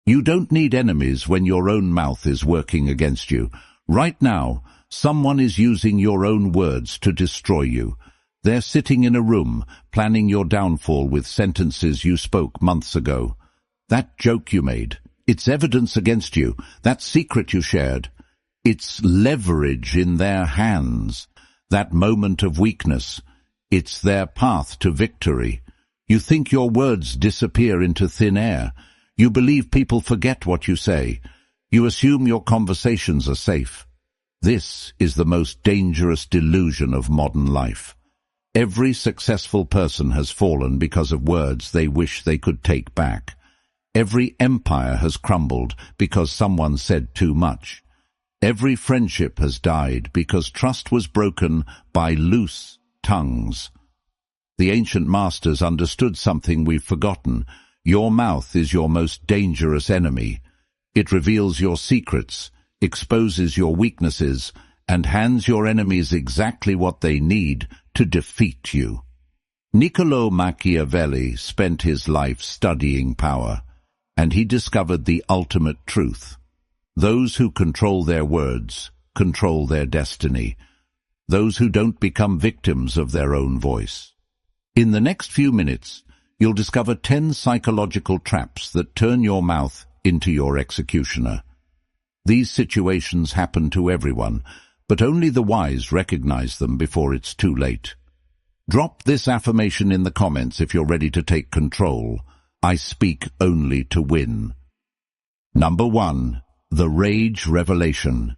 You don't need enemies when your own mouth is working against you. Right now, someone is using your own words to destroy you. They're sitting in a room, planning your downfall with sentences you spoke months ago. That joke you made, it's evidence against you. That secret you shared, it's leverage in their hands. That moment of weakness, it's their path to victory. You think your words disappear into thin air. You believe people forget what you say. You assume your conversations are safe. This is the most dangerous delusion of modern life. Every successful person has fallen because of words they wish they could take back. Every empire has crumbled because someone said too much. Every friendship has died because trust was broken by loose tongues. The ancient masters understood something we've forgotten. Your mouth is your most dangerous enemy. It reveals your secrets, exposes your weaknesses, and hands your enemies exactly what they need to defeat you. Niccolo Machiavelli spent his life studying power, and he discovered the ultimate truth. Those who control their words control their destiny. Those who don't become victims of their own voice. In the next few minutes, you'll discover 10 psychological traps that turn your mouth into your executioner. These situations happen to everyone, but only the wise recognize them before it's too late. Drop this affirmation in the comments if you're ready to take control. I speak only to win. Number 1. The Rage Revelation.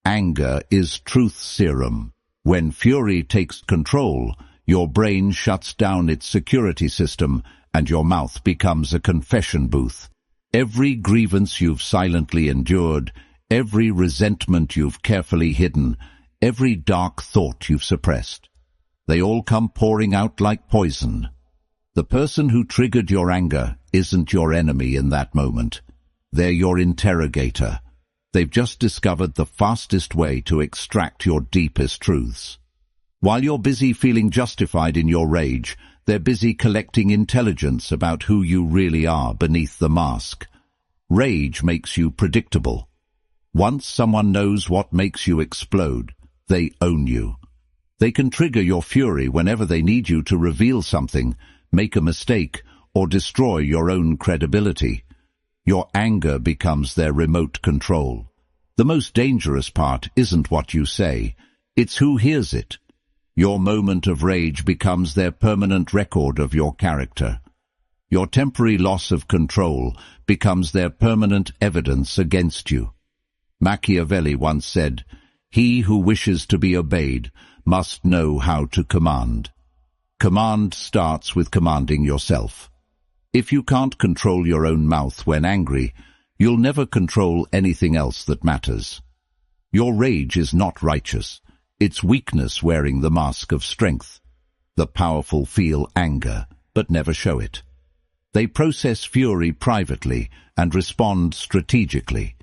Anger is truth serum. When fury takes control, your brain shuts down its security system and your mouth becomes a confession booth. Every grievance you've silently endured, every resentment you've carefully hidden, every dark thought you've suppressed, they all come pouring out like poison. The person who triggered your anger isn't your enemy in that moment. They're your interrogator. They've just discovered the fastest way to extract your deepest truths. While you're busy feeling justified in your rage, they're busy collecting intelligence about who you really are beneath the mask. Rage makes you predictable. Once someone knows what makes you explode, they own you. They can trigger your fury whenever they need you to reveal something, make a mistake, or destroy your own credibility. Your anger becomes their remote control. The most dangerous part isn't what you say, it's who hears it. Your moment of rage becomes their permanent record of your character. Your temporary loss of control becomes their permanent evidence against you. Machiavelli once said, "He who wishes to be obeyed must know how to command." Command starts with commanding yourself. If you can't control your own mouth when angry, you'll never control anything else that matters. Your rage is not righteous. It's weakness wearing the mask of strength. The powerful feel anger, but never show it. They process fury privately and respond strategically.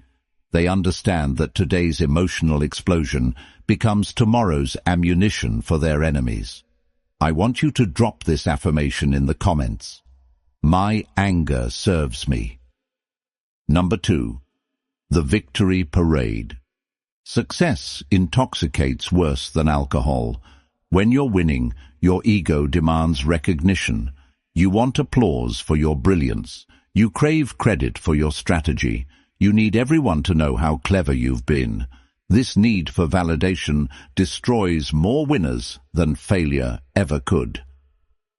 They understand that today's emotional explosion becomes tomorrow's ammunition for their enemies. I want you to drop this affirmation in the comments. My anger serves me. Number 2. The Victory Parade. Success intoxicates worse than alcohol. When you're winning, your ego demands recognition. You want applause for your brilliance. You crave credit for your strategy. You need everyone to know how clever you've been. This need for validation destroys more winners than failure ever could.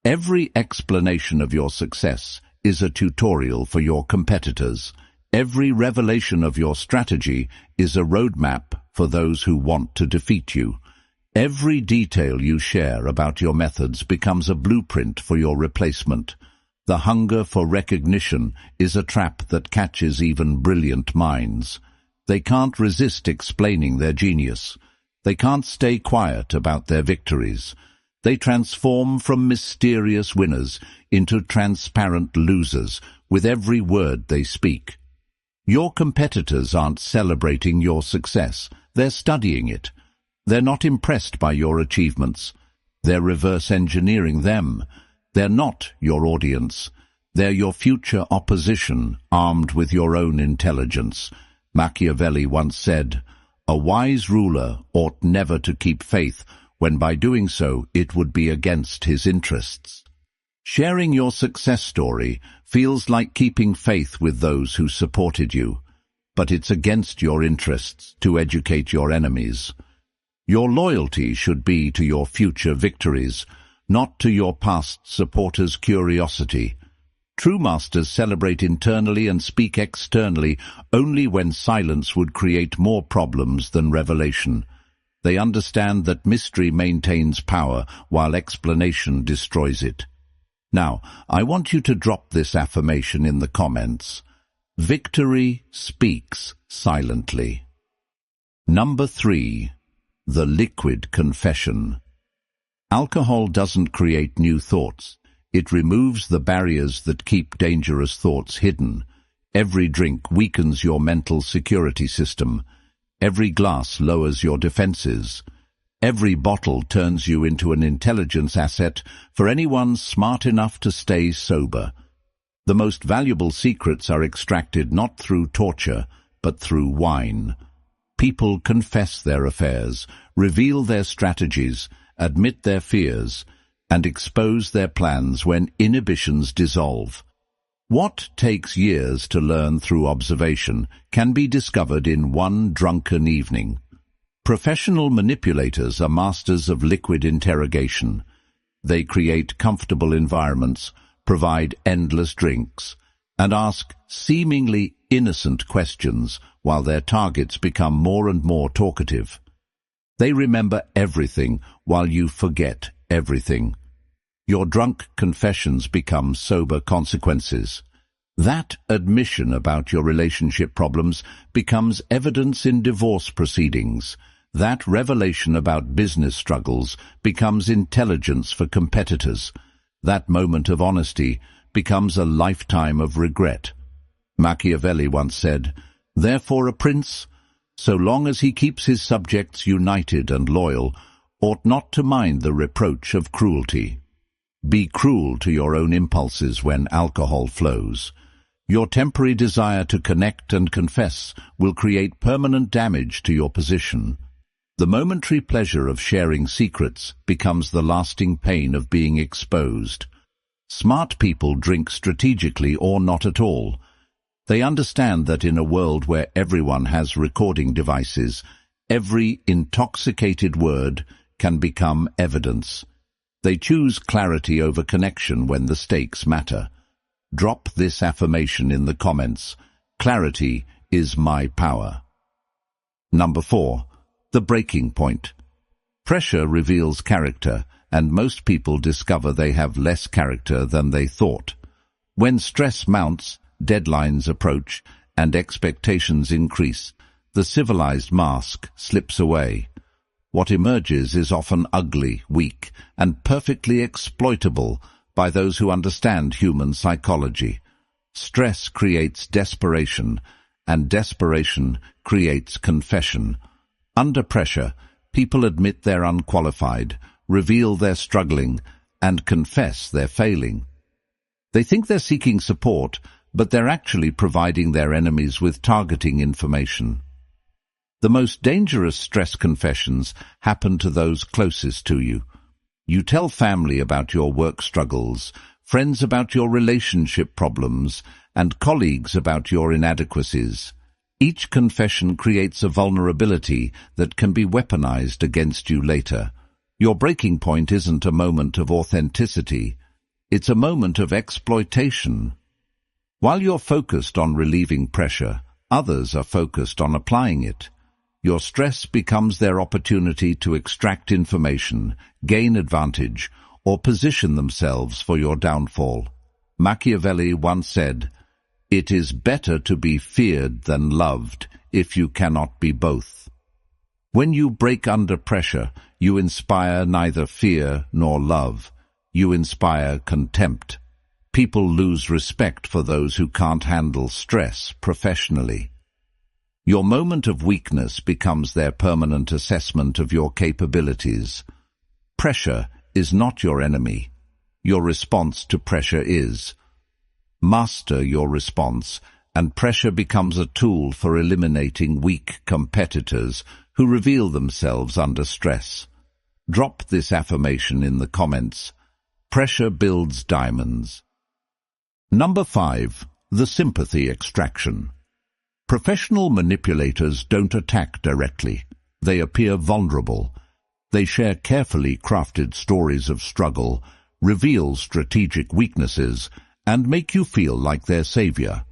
Every explanation of your success is a tutorial for your competitors. Every revelation of your strategy is a roadmap for those who want to defeat you. Every detail you share about your methods becomes a blueprint for your replacement. The hunger for recognition is a trap that catches even brilliant minds. They can't resist explaining their genius. They can't stay quiet about their victories. They transform from mysterious winners into transparent losers with every word they speak. Your competitors aren't celebrating your success. They're studying it. They're not impressed by your achievements. They're reverse engineering them. They're not your audience. They're your future opposition, armed with your own intelligence. Machiavelli once said, "A wise ruler ought never to keep faith, when by doing so it would be against his interests." Sharing your success story feels like keeping faith with those who supported you, but it's against your interests to educate your enemies. Your loyalty should be to your future victories, not to your past supporters' curiosity. True masters celebrate internally and speak externally only when silence would create more problems than revelation. They understand that mystery maintains power while explanation destroys it. Now, I want you to drop this affirmation in the comments. Victory speaks silently. Number 3. The liquid confession. Alcohol doesn't create new thoughts. It removes the barriers that keep dangerous thoughts hidden. Every drink weakens your mental security system. Every glass lowers your defenses. Every bottle turns you into an intelligence asset for anyone smart enough to stay sober. The most valuable secrets are extracted not through torture, but through wine. People confess their affairs, reveal their strategies, admit their fears, and expose their plans when inhibitions dissolve. What takes years to learn through observation can be discovered in one drunken evening. Professional manipulators are masters of liquid interrogation. They create comfortable environments, provide endless drinks, and ask seemingly innocent questions while their targets become more and more talkative. They remember everything while you forget everything. Your drunk confessions become sober consequences. That admission about your relationship problems becomes evidence in divorce proceedings. That revelation about business struggles becomes intelligence for competitors. That moment of honesty becomes a lifetime of regret. Machiavelli once said, "Therefore a prince, so long as he keeps his subjects united and loyal, ought not to mind the reproach of cruelty." Be cruel to your own impulses when alcohol flows. Your temporary desire to connect and confess will create permanent damage to your position. The momentary pleasure of sharing secrets becomes the lasting pain of being exposed. Smart people drink strategically or not at all. They understand that in a world where everyone has recording devices, every intoxicated word can become evidence. They choose clarity over connection when the stakes matter. Drop this affirmation in the comments. Clarity is my power. Number 4. The breaking point. Pressure reveals character, and most people discover they have less character than they thought. When stress mounts, deadlines approach, and expectations increase, the civilized mask slips away. What emerges is often ugly, weak, and perfectly exploitable by those who understand human psychology. Stress creates desperation, and desperation creates confession. Under pressure, people admit they're unqualified, reveal they're struggling, and confess they're failing. They think they're seeking support, but they're actually providing their enemies with targeting information. The most dangerous stress confessions happen to those closest to you. You tell family about your work struggles, friends about your relationship problems, and colleagues about your inadequacies. Each confession creates a vulnerability that can be weaponized against you later. Your breaking point isn't a moment of authenticity. It's a moment of exploitation. While you're focused on relieving pressure, others are focused on applying it. Your stress becomes their opportunity to extract information, gain advantage, or position themselves for your downfall. Machiavelli once said, "It is better to be feared than loved if you cannot be both." When you break under pressure, you inspire neither fear nor love. You inspire contempt. People lose respect for those who can't handle stress professionally. Your moment of weakness becomes their permanent assessment of your capabilities. Pressure is not your enemy. Your response to pressure is. Master your response, and pressure becomes a tool for eliminating weak competitors who reveal themselves under stress. Drop this affirmation in the comments. Pressure builds diamonds. Number 5. The sympathy extraction. Professional manipulators don't attack directly. They appear vulnerable. They share carefully crafted stories of struggle, reveal strategic weaknesses, and make you feel like their savior.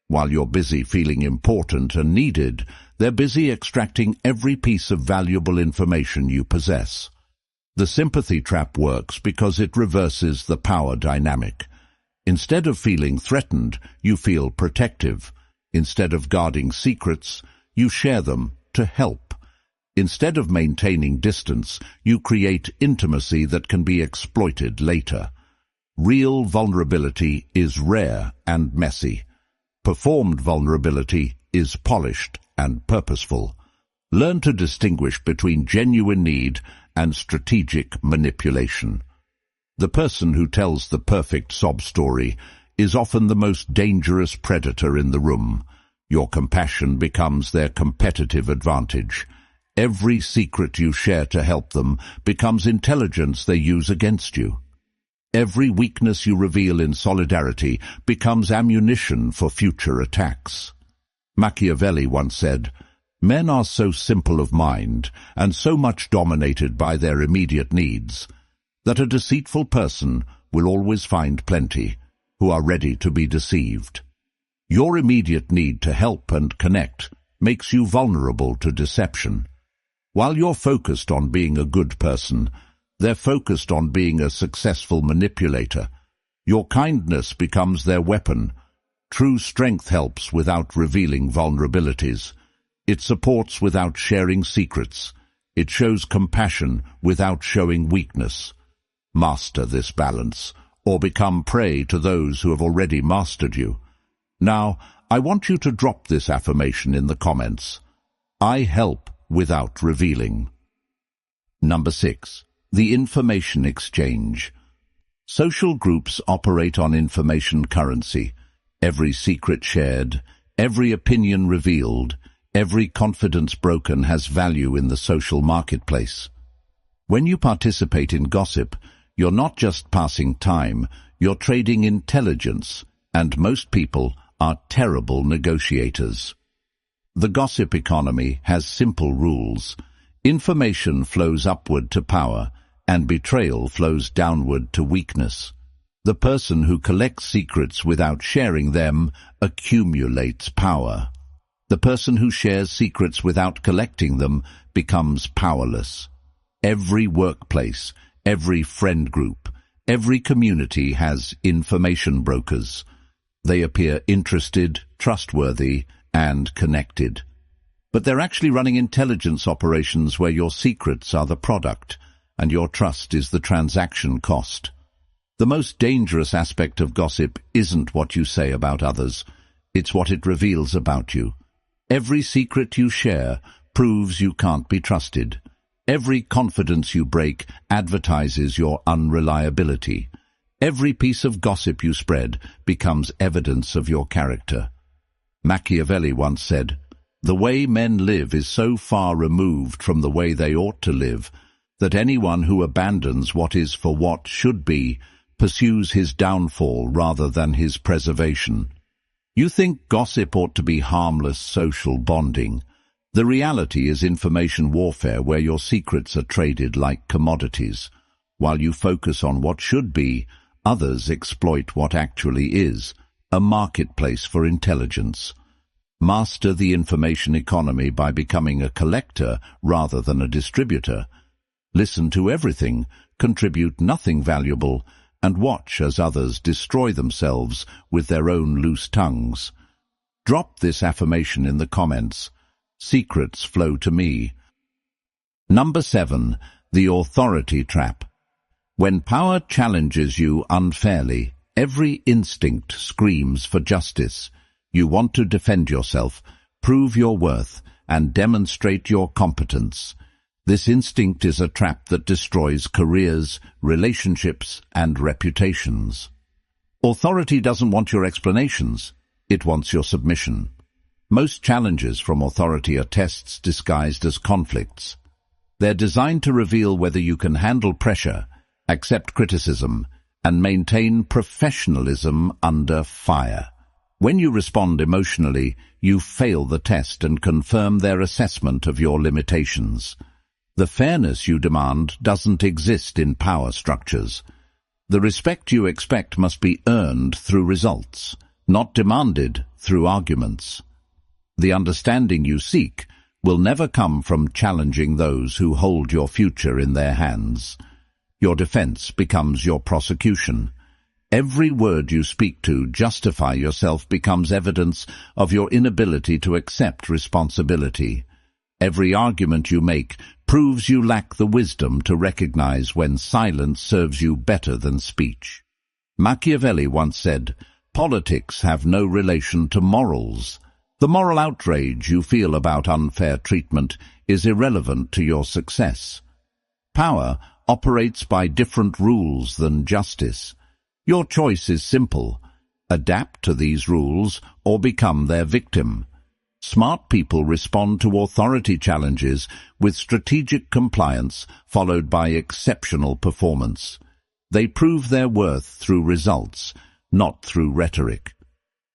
While you're busy feeling important and needed, they're busy extracting every piece of valuable information you possess. The sympathy trap works because it reverses the power dynamic. Instead of feeling threatened, you feel protective. Instead of guarding secrets, you share them to help. Instead of maintaining distance, you create intimacy that can be exploited later. Real vulnerability is rare and messy. Performed vulnerability is polished and purposeful. Learn to distinguish between genuine need and strategic manipulation. The person who tells the perfect sob story is often the most dangerous predator in the room. Your compassion becomes their competitive advantage. Every secret you share to help them becomes intelligence they use against you. Every weakness you reveal in solidarity becomes ammunition for future attacks. Machiavelli once said, "Men are so simple of mind and so much dominated by their immediate needs that a deceitful person will always find plenty who are ready to be deceived." Your immediate need to help and connect makes you vulnerable to deception. While you're focused on being a good person, they're focused on being a successful manipulator. Your kindness becomes their weapon. True strength helps without revealing vulnerabilities. It supports without sharing secrets. It shows compassion without showing weakness. Master this balance, or become prey to those who have already mastered you. Now, I want you to drop this affirmation in the comments. I help without revealing. Number 6. The information exchange. Social groups operate on information currency. Every secret shared, every opinion revealed, every confidence broken has value in the social marketplace. When you participate in gossip, you're not just passing time, you're trading intelligence, and most people are terrible negotiators. The gossip economy has simple rules. Information flows upward to power, and betrayal flows downward to weakness. The person who collects secrets without sharing them accumulates power. The person who shares secrets without collecting them becomes powerless. Every workplace, every friend group, every community has information brokers. They appear interested, trustworthy, and connected. But they're actually running intelligence operations where your secrets are the product, and your trust is the transaction cost. The most dangerous aspect of gossip isn't what you say about others, it's what it reveals about you. Every secret you share proves you can't be trusted. Every confidence you break advertises your unreliability. Every piece of gossip you spread becomes evidence of your character. Machiavelli once said, "The way men live is so far removed from the way they ought to live that anyone who abandons what is for what should be pursues his downfall rather than his preservation." You think gossip ought to be harmless social bonding. The reality is information warfare where your secrets are traded like commodities. While you focus on what should be, others exploit what actually is, a marketplace for intelligence. Master the information economy by becoming a collector rather than a distributor. Listen to everything, contribute nothing valuable, and watch as others destroy themselves with their own loose tongues. Drop this affirmation in the comments. Secrets flow to me. Number 7. The authority trap. When power challenges you unfairly, every instinct screams for justice. You want to defend yourself, prove your worth, and demonstrate your competence. This instinct is a trap that destroys careers, relationships, and reputations. Authority doesn't want your explanations, it wants your submission. Most challenges from authority are tests disguised as conflicts. They're designed to reveal whether you can handle pressure, accept criticism, and maintain professionalism under fire. When you respond emotionally, you fail the test and confirm their assessment of your limitations. The fairness you demand doesn't exist in power structures. The respect you expect must be earned through results, not demanded through arguments. The understanding you seek will never come from challenging those who hold your future in their hands. Your defense becomes your prosecution. Every word you speak to justify yourself becomes evidence of your inability to accept responsibility. Every argument you make proves you lack the wisdom to recognize when silence serves you better than speech. Machiavelli once said, "Politics have no relation to morals. The moral outrage you feel about unfair treatment is irrelevant to your success." Power operates by different rules than justice. Your choice is simple: adapt to these rules or become their victim. Smart people respond to authority challenges with strategic compliance followed by exceptional performance. They prove their worth through results, not through rhetoric.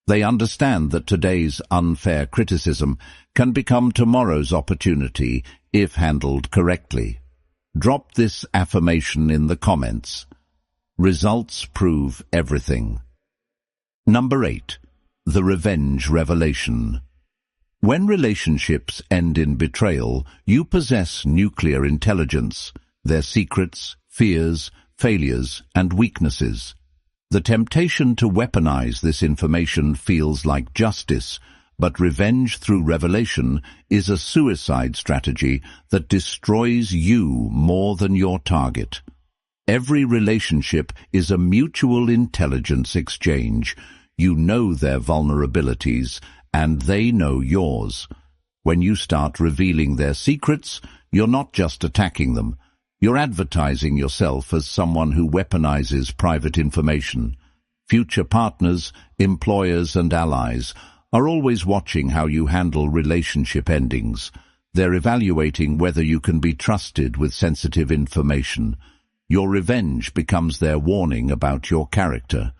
They understand that today's unfair criticism can become tomorrow's opportunity if handled correctly. Drop this affirmation in the comments. Results prove everything. Number 8. The Revenge Revelation. When relationships end in betrayal, you possess nuclear intelligence, their secrets, fears, failures, and weaknesses. The temptation to weaponize this information feels like justice, but revenge through revelation is a suicide strategy that destroys you more than your target. Every relationship is a mutual intelligence exchange. You know their vulnerabilities, and they know yours. When you start revealing their secrets, you're not just attacking them. You're advertising yourself as someone who weaponizes private information. Future partners, employers, and allies are always watching how you handle relationship endings. They're evaluating whether you can be trusted with sensitive information. Your revenge becomes their warning about your character.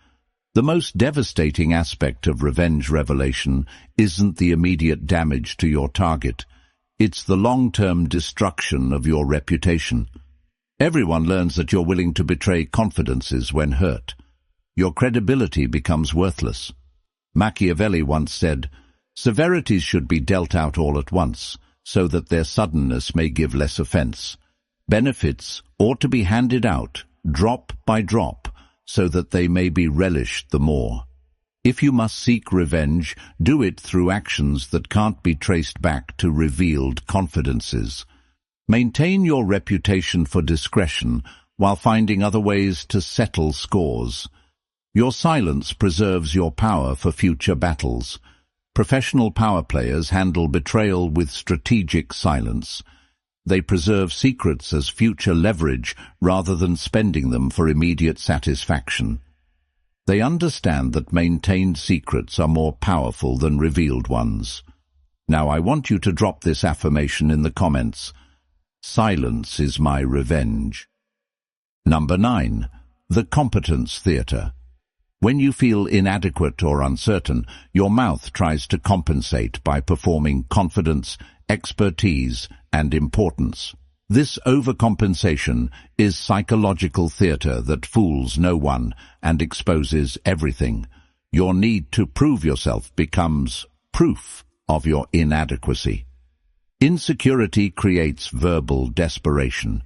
The most devastating aspect of revenge revelation isn't the immediate damage to your target. It's the long-term destruction of your reputation. Everyone learns that you're willing to betray confidences when hurt. Your credibility becomes worthless. Machiavelli once said, "Severities should be dealt out all at once, so that their suddenness may give less offense. Benefits ought to be handed out, drop by drop, so that they may be relished the more. If you must seek revenge, do it through actions that can't be traced back to revealed confidences. Maintain your reputation for discretion while finding other ways to settle scores. Your silence preserves your power for future battles. Professional power players handle betrayal with strategic silence. They preserve secrets as future leverage rather than spending them for immediate satisfaction. They understand that maintained secrets are more powerful than revealed ones. Now I want you to drop this affirmation in the comments. Silence is my revenge. Number 9. The Competence Theater. When you feel inadequate or uncertain, your mouth tries to compensate by performing confidence, expertise, and importance. This overcompensation is psychological theater that fools no one and exposes everything. Your need to prove yourself becomes proof of your inadequacy. Insecurity creates verbal desperation.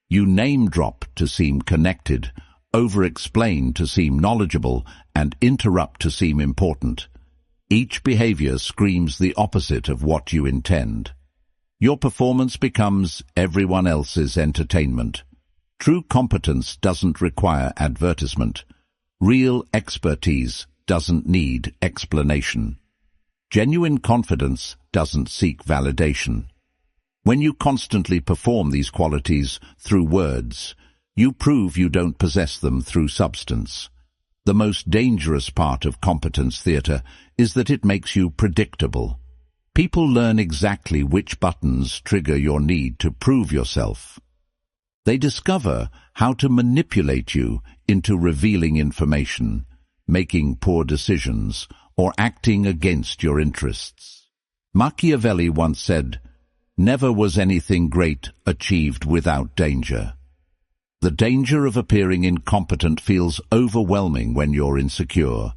You name-drop to seem connected, over-explain to seem knowledgeable, and interrupt to seem important. Each behavior screams the opposite of what you intend. Your performance becomes everyone else's entertainment. True competence doesn't require advertisement. Real expertise doesn't need explanation. Genuine confidence doesn't seek validation. When you constantly perform these qualities through words, you prove you don't possess them through substance. The most dangerous part of competence theatre is that it makes you predictable. People learn exactly which buttons trigger your need to prove yourself. They discover how to manipulate you into revealing information, making poor decisions, or acting against your interests. Machiavelli once said, "Never was anything great achieved without danger." The danger of appearing incompetent feels overwhelming when you're insecure,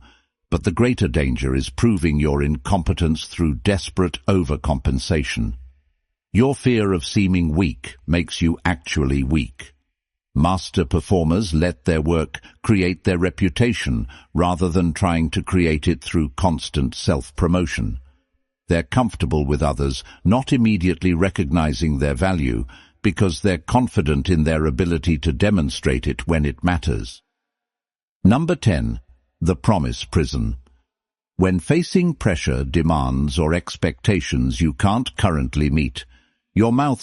but the greater danger is proving your incompetence through desperate overcompensation. Your fear of seeming weak makes you actually weak. Master performers let their work create their reputation rather than trying to create it through constant self-promotion. They're comfortable with others not immediately recognizing their value because they're confident in their ability to demonstrate it when it matters. Number 10. The promise prison. When facing pressure, demands, or expectations you can't currently meet, your mouth